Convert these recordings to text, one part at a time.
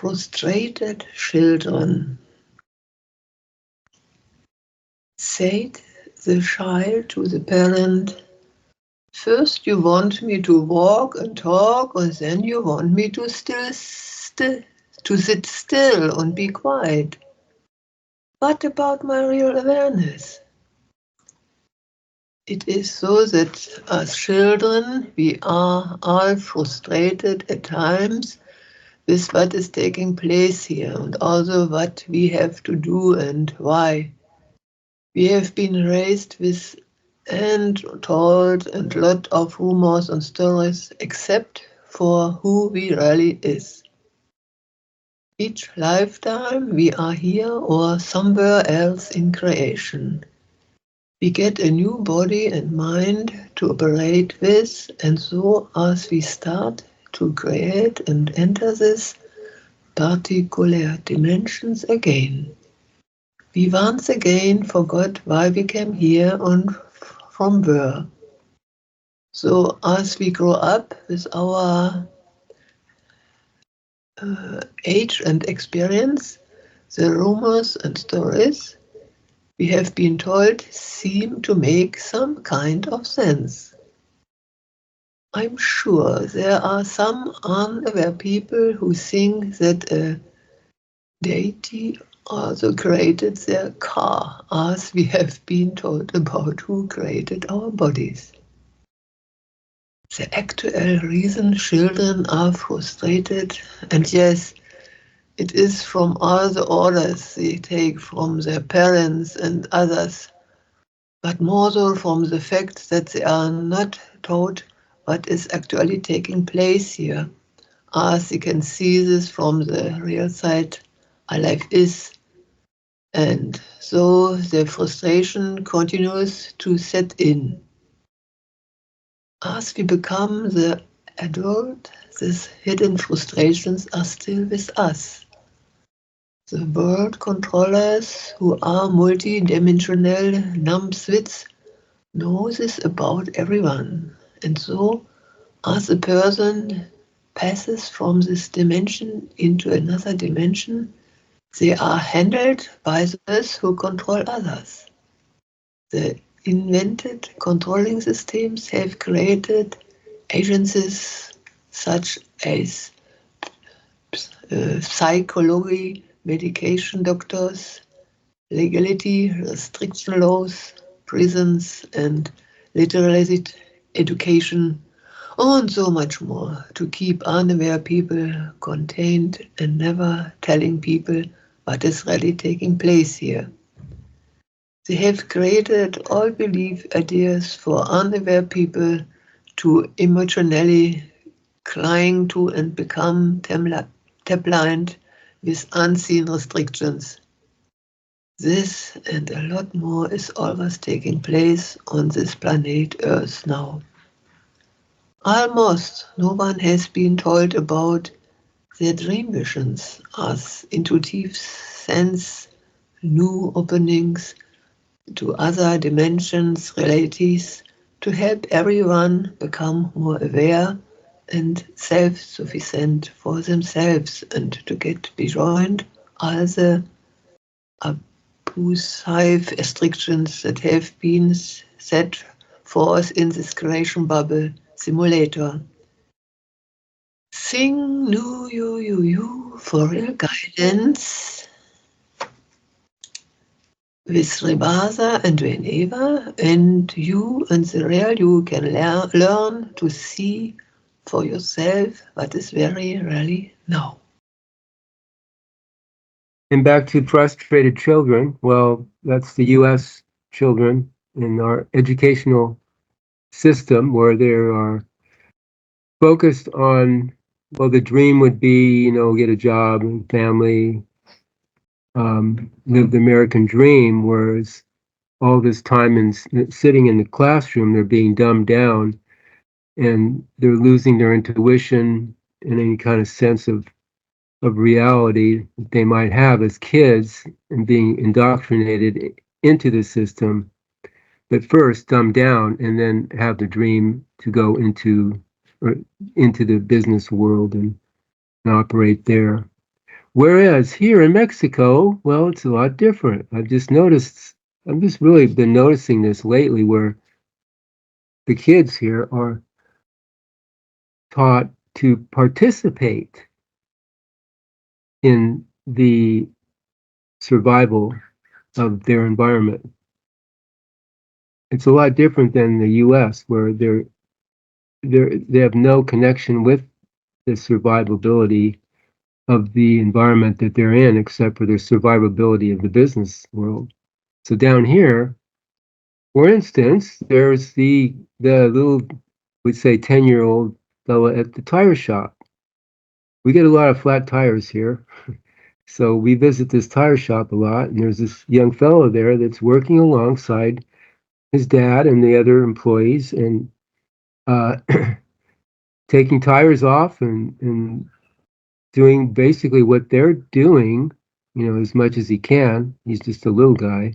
frustrated children. Said the child to the parent, "First you want me to walk and talk, and then you want me to sit still and be quiet. What about my real awareness?" It is so that as children we are all frustrated at times with what is taking place here, and also what we have to do and why. We have been raised with and told a lot of rumors and stories, except for who we really is. Each lifetime we are here or somewhere else in creation. We get a new body and mind to operate with, and so as we start to create and enter this particular dimensions again, we once again forgot why we came here and from where. So as we grow up with our age and experience, the rumors and stories we have been told seem to make some kind of sense. I'm sure there are some unaware people who think that a deity also created their car, as we have been told about who created our bodies. The ActuALL Reason Children are frustrated, and yes, it is from all the orders they take from their parents and others, but more so from the fact that they are not taught what is actually taking place here, as you can see this from the real side, ALLLifeIS. And so the frustration continues to set in. As we become the adult, these hidden frustrations are still with us. The WorldKontrollers, who are multidimensional NumbWits, know this about everyone. And so, as a person passes from this dimension into another dimension, they are handled by those who control others. The invented controlling systems have created agencies such as psychology, MedicationDoctors, Legality, RestrictingLaws, prisons, and LiteralizedEducation, and so much more to keep unaware people contained and never telling people what is really taking place here. They have created all belief ideas for unaware people to emotionally cling to and become TapLined with unseen restrictions. This and a lot more is always taking place on this planet Earth now. Almost no one has been told about their DreamVisions as IntuitiveSenses NUOpenings to other dimensions, realities, to help everyone become more aware and self-sufficient for themselves, and to get beyond all the AbusiveRestrictions that have been set forth in this CreationBubble Simulator. Sing nu you for real guidance with Rebasa and whenever, and you and the real you can learn to see for yourself what is very really now. And back to frustrated children. Well, that's the U.S. children in our educational system, where they are focused on, well, the dream would be, get a job and family, live the American dream, whereas all this time in sitting in the classroom, they're being dumbed down and they're losing their intuition and any kind of sense of reality that they might have as kids, and being indoctrinated into the system, but first dumbed down and then have the dream to go into the business world and operate there. Whereas here in Mexico, well, it's a lot different. I've just really been noticing this lately, where the kids here are taught to participate in the survival of their environment. It's a lot different than the US, where they have no connection with the survivability of the environment that they're in, except for their survivability of the business world. So down here, for instance, there's the little, we'd say 10-year-old fella at the tire shop. We get a lot of flat tires here. So we visit this tire shop a lot, and there's this young fellow there that's working alongside his dad and the other employees, and taking tires off and doing basically what they're doing, as much as he can. He's just a little guy.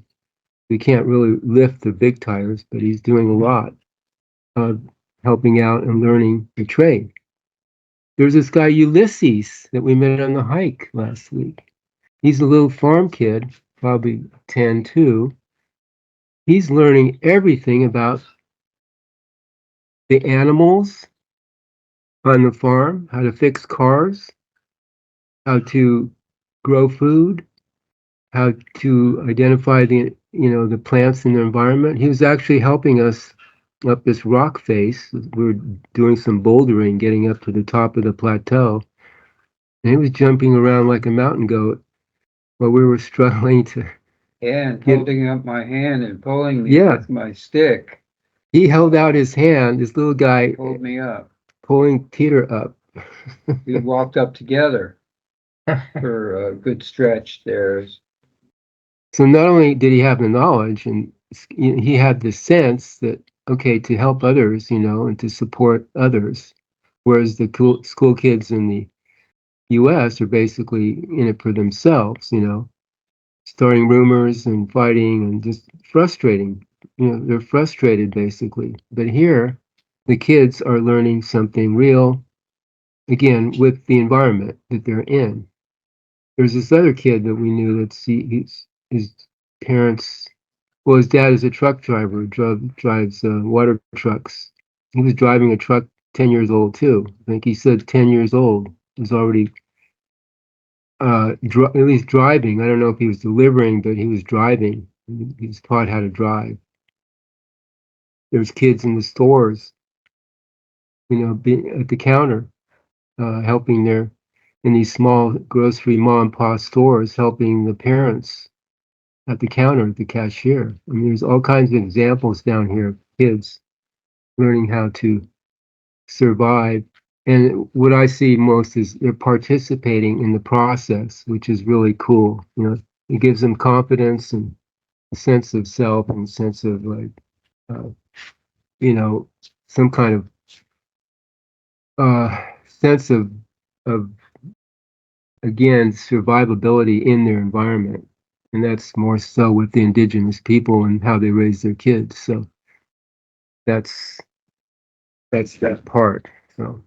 He can't really lift the big tires, but he's doing a lot of helping out and learning the trade. There's this guy Ulysses that we met on the hike last week. He's a little farm kid, probably 10 too. He's learning everything about the animals on the farm, how to fix cars, how to grow food, how to identify the plants in the environment. He was actually helping us up this rock face. We were doing some bouldering, getting up to the top of the plateau, and he was jumping around like a mountain goat while we were struggling to. And holding up my hand and pulling me with my stick. He held out his hand, this little guy. Pulled me up. Pulling Peter up. We walked up together for a good stretch there. So not only did he have the knowledge, and he had the sense that, okay, to help others, and to support others, whereas the school kids in the US are basically in it for themselves, starting rumors and fighting and just frustrating. They're frustrated basically. But here, the kids are learning something real, again, with the environment that they're in. There's this other kid that we knew that his parents, well, his dad is a truck driver, drives water trucks. He was driving a truck 10 years old too. I think he said 10 years old. He was already at least driving. I don't know if he was delivering, but he was driving. He was taught how to drive. There's kids in the stores, being at the counter, helping in these small grocery mom and pop stores, helping the parents at the counter, at the cashier. I mean, there's all kinds of examples down here of kids learning how to survive. And what I see most is they're participating in the process, which is really cool. It gives them confidence and a sense of self and a sense of some kind of sense of again, survivability in their environment. And that's more so with the indigenous people and how they raise their kids. So that's that part. So